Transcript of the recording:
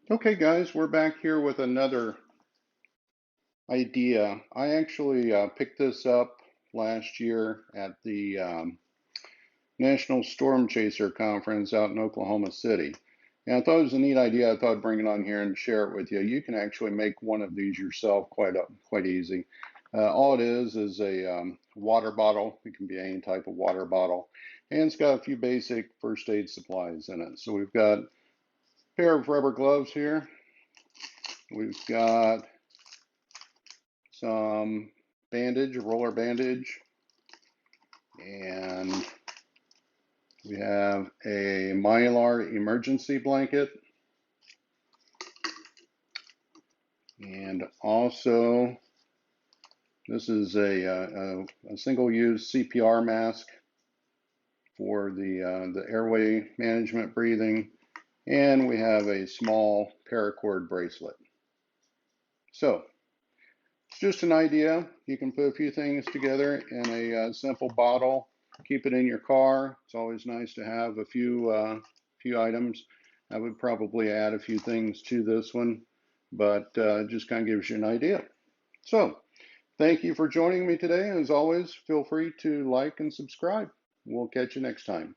Okay, guys, we're back here with another idea. I actually picked this up last year at the National Storm Chaser Conference out in Oklahoma City. And I thought it was a neat idea. I thought I'd bring it on here and share it with you. You can actually make one of these yourself quite easy. All it is a water bottle. It can be any type of water bottle. And it's got a few basic first aid supplies in it. So we've got a pair of rubber gloves here. We've got some bandage, roller bandage, and we have a Mylar emergency blanket, and also this is a single-use CPR mask for the airway management breathing, and we have a small paracord bracelet. So it's just an idea. You can put a few things together in a simple bottle. Keep it in your car. It's always nice to have a few items. I would probably add a few things to this one, but it just kind of gives you an idea. So thank you for joining me today. As always, feel free to like and subscribe. We'll catch you next time.